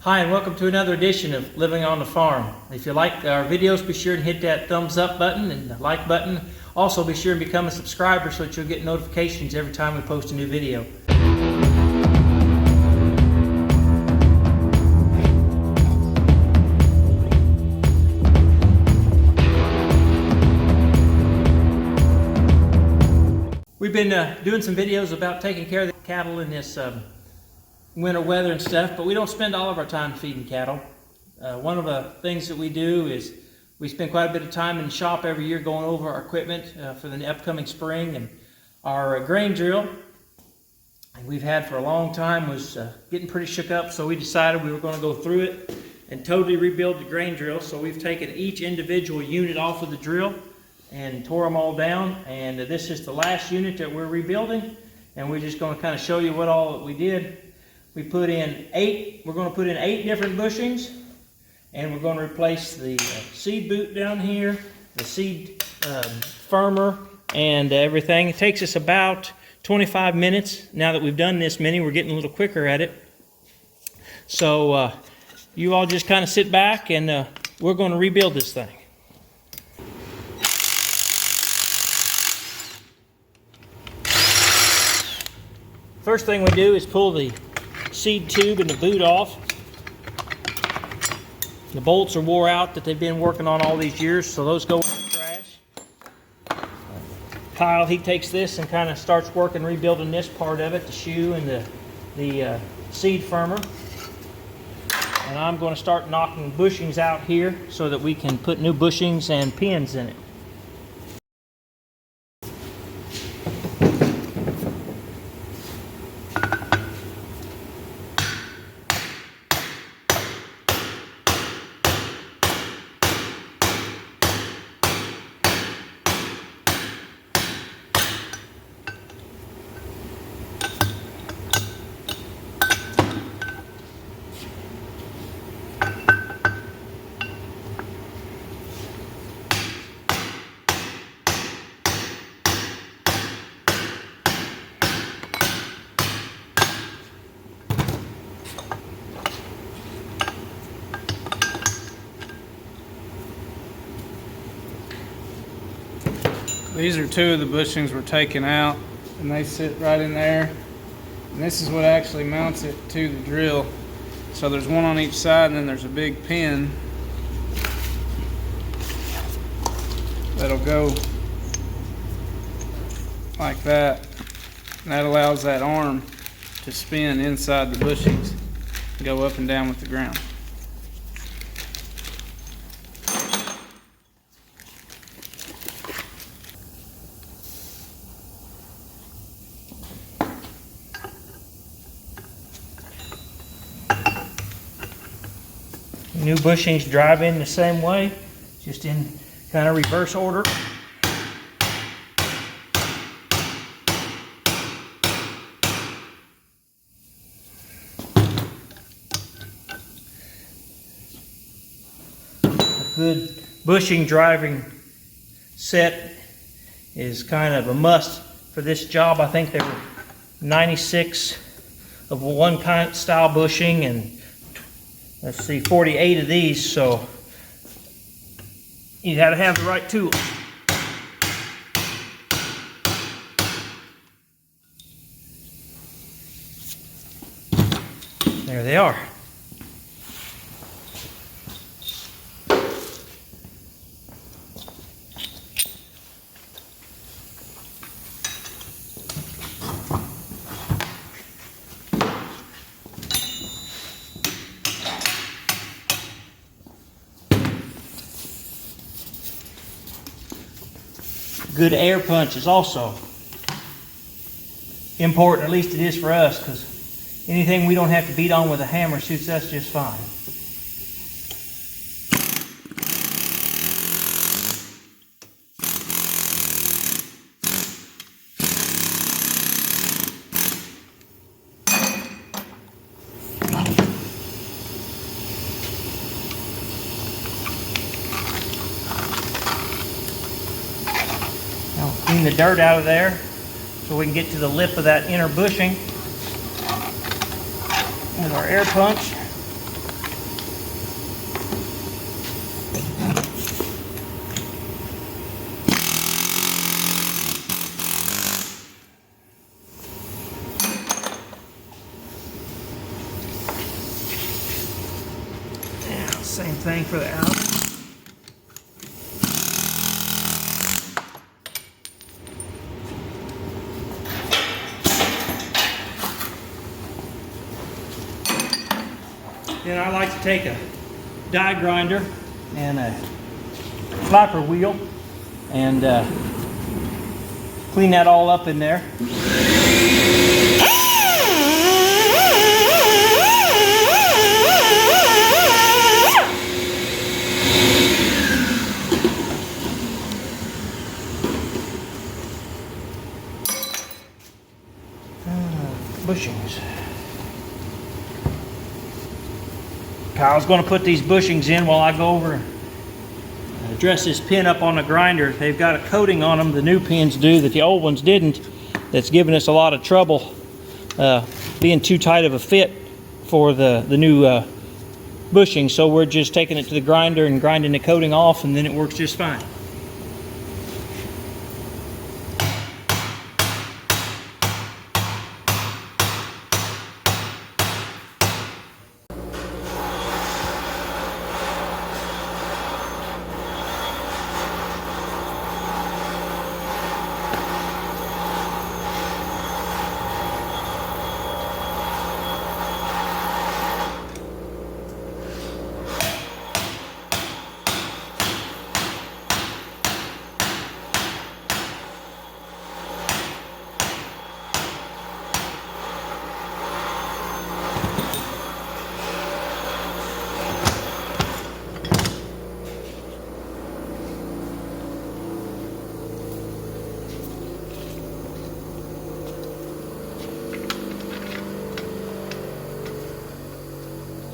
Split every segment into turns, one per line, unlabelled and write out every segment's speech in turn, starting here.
Hi, and welcome to another edition of Living on the Farm. If you like our videos, be sure to hit that thumbs up button and the like button. Also, be sure to become a subscriber so that you'll get notifications every time we post a new video. We've been doing some videos about taking care of the cattle in this winter weather and stuff, but we don't spend all of our time feeding cattle. One of the things that we do is we spend quite a bit of time in the shop every year going over our equipment for the upcoming spring, and our grain drill we've had for a long time was getting pretty shook up, so we decided we were going to go through it and totally rebuild the grain drill. So we've taken each individual unit off of the drill and tore them all down, and this is the last unit that we're rebuilding, and we're just going to kind of show you what all that we did. We're going to put in 8 different bushings, and we're going to replace the seed boot down here, the seed firmer, and everything. It takes us about 25 minutes. Now that we've done this many, we're getting a little quicker at it. So you all just kind of sit back, and we're going to rebuild this thing. First thing we do is pull the seed tube and the boot off. The bolts are wore out that they've been working on all these years, so those go in the trash. Kyle, he takes this and kind of starts working rebuilding this part of it, the shoe and the seed firmer. And I'm going to start knocking bushings out here so that we can put new bushings and pins in it.
These are 2 of the bushings we're taking out, and they sit right in there. And this is what actually mounts it to the drill. So there's one on each side, and then there's a big pin that'll go like that. And that allows that arm to spin inside the bushings and go up and down with the ground.
New bushings drive in the same way, just in kind of reverse order. A good bushing driving set is kind of a must for this job. I think there were 96 of one kind style bushing, and let's see, 48 of these, so you got to have the right tools. There they are. Good air punch is also important, at least it is for us, because anything we don't have to beat on with a hammer suits us just fine. Clean the dirt out of there so we can get to the lip of that inner bushing with our air punch. Same thing for the outer. Then I like to take a die grinder and a flapper wheel and clean that all up in there. Bushings. Kyle's going to put these bushings in while I go over and dress this pin up on the grinder. They've got a coating on them, the new pins do, that the old ones didn't. That's given us a lot of trouble being too tight of a fit for the new bushing. So we're just taking it to the grinder and grinding the coating off, and then it works just fine.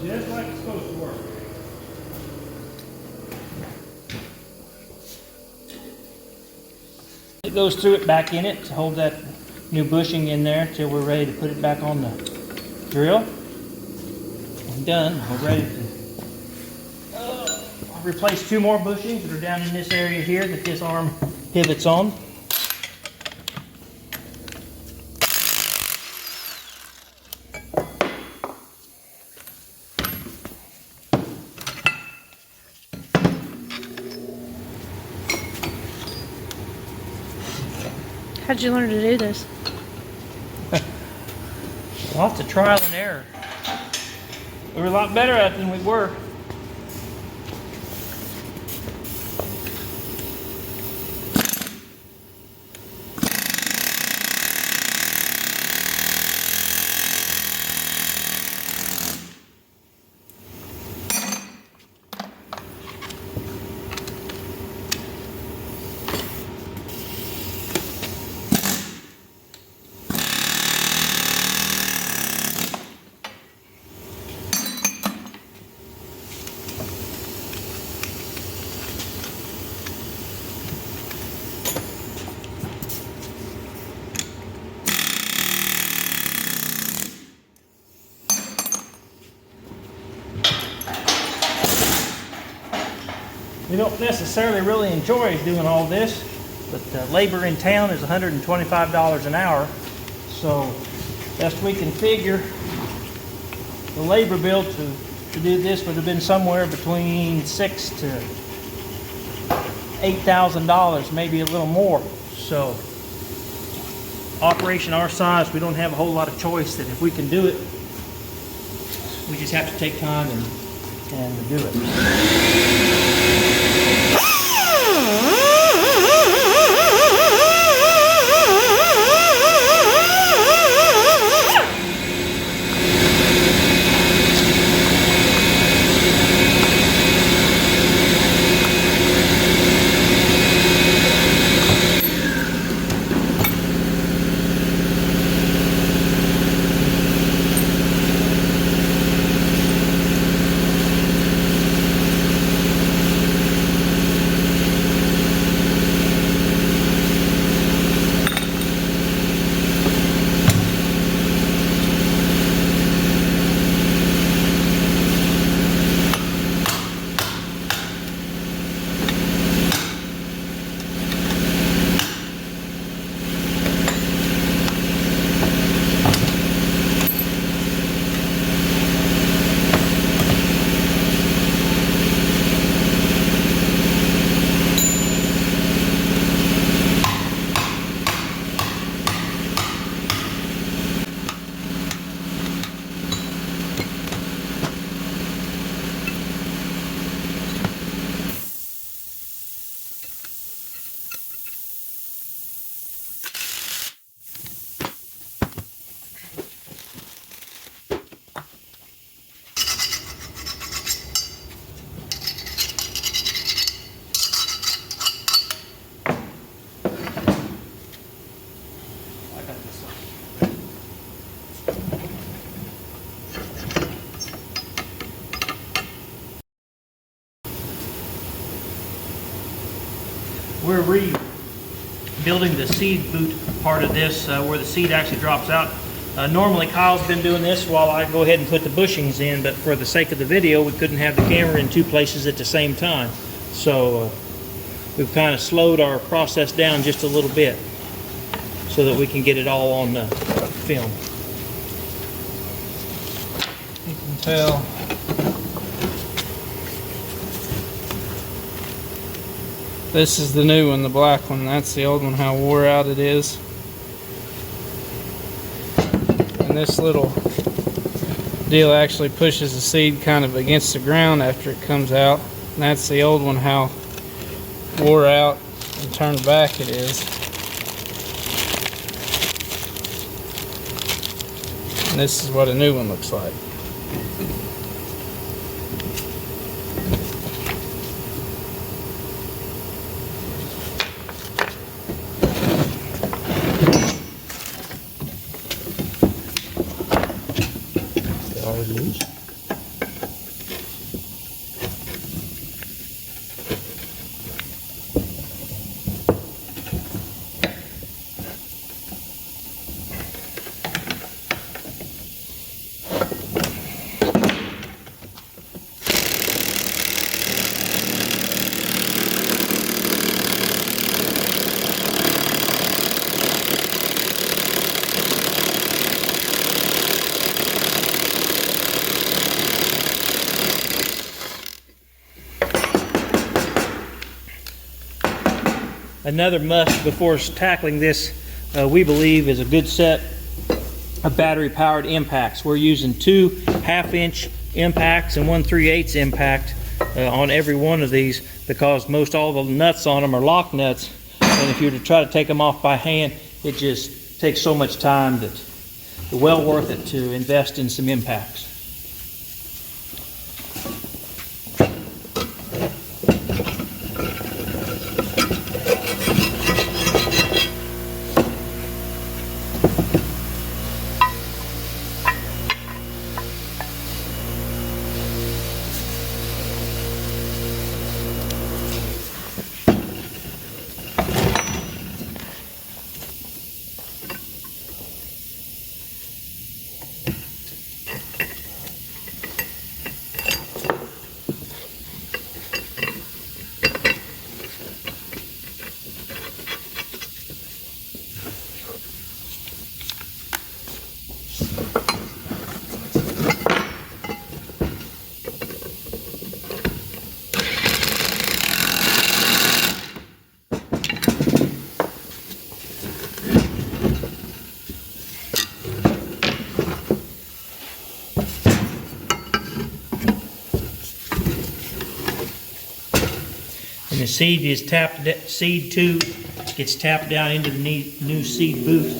Just like it's supposed to work. It goes through it back in it to hold that new bushing in there until we're ready to put it back on the drill. I'm done. We're ready to replace 2 more bushings that are down in this area here that this arm pivots on.
How'd you learn to do this?
Lots of trial and error. We were a lot better at it than we were. We don't necessarily really enjoy doing all this, but labor in town is $125 an hour. So best we can figure, the labor bill to do this would have been somewhere between $6,000 to $8,000, maybe a little more. So operation our size, we don't have a whole lot of choice. That if we can do it, we just have to take time and do it. we're rebuilding the seed boot part of this where the seed actually drops out. Normally Kyle's been doing this while I go ahead and put the bushings in, but for the sake of the video we couldn't have the camera in two places at the same time. So we've kind of slowed our process down just a little bit so that we can get it all on film.
You can tell this is the new one, the black one. That's the old one, how wore out it is. And this little deal actually pushes the seed kind of against the ground after it comes out. And that's the old one, how wore out and turned back it is. And this is what a new one looks like.
Another must before tackling this, we believe, is a good set of battery-powered impacts. We're using 2 1/2-inch impacts and 1 3/8 impact on every one of these because most all the nuts on them are lock nuts, and if you were to try to take them off by hand, it just takes so much time that it's well worth it to invest in some impacts. And the seed is seed 2 gets tapped down into the new seed boot.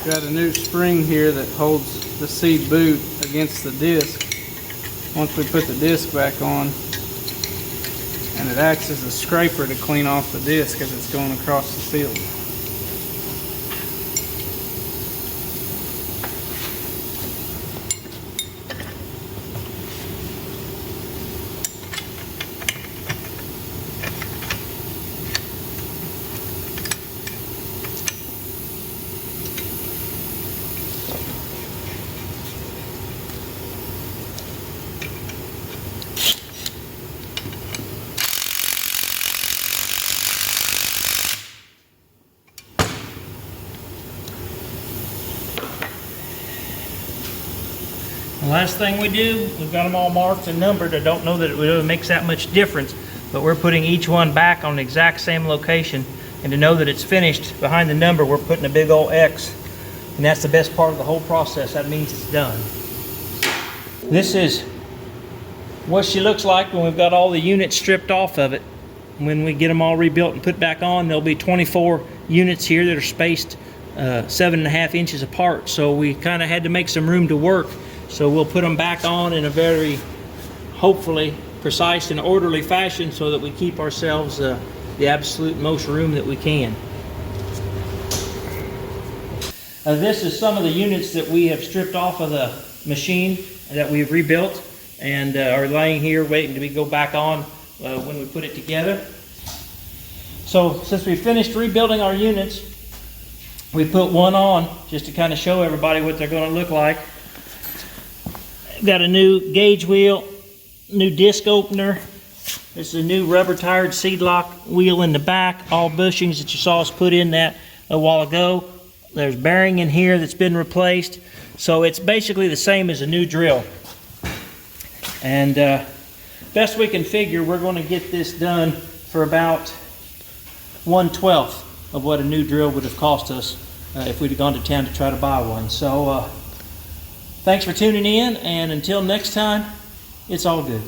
Got a new spring here that holds the seed boot against the disc. Once we put the disc back on, and it acts as a scraper to clean off the disc as it's going across the field.
The last thing we do, we've got them all marked and numbered. I don't know that it really makes that much difference, but we're putting each one back on the exact same location. And to know that it's finished, behind the number, we're putting a big old X. And that's the best part of the whole process. That means it's done. This is what she looks like when we've got all the units stripped off of it. When we get them all rebuilt and put back on, there'll be 24 units here that are spaced 7.5 inches apart, so we kind of had to make some room to work. So we'll put them back on in a very, hopefully, precise and orderly fashion so that we keep ourselves the absolute most room that we can. This is some of the units that we have stripped off of the machine that we've rebuilt and are laying here waiting to go back on when we put it together. So since we finished rebuilding our units, we put one on just to kind of show everybody what they're going to look like. Got a new gauge wheel, new disc opener. This is a new rubber tired seed lock wheel in the back. All bushings that you saw us put in that a while ago. There's bearing in here that's been replaced. So it's basically the same as a new drill. And best we can figure, we're going to get this done for about 1/12 of what a new drill would have cost us if we'd have gone to town to try to buy one. So thanks for tuning in, and until next time, it's all good.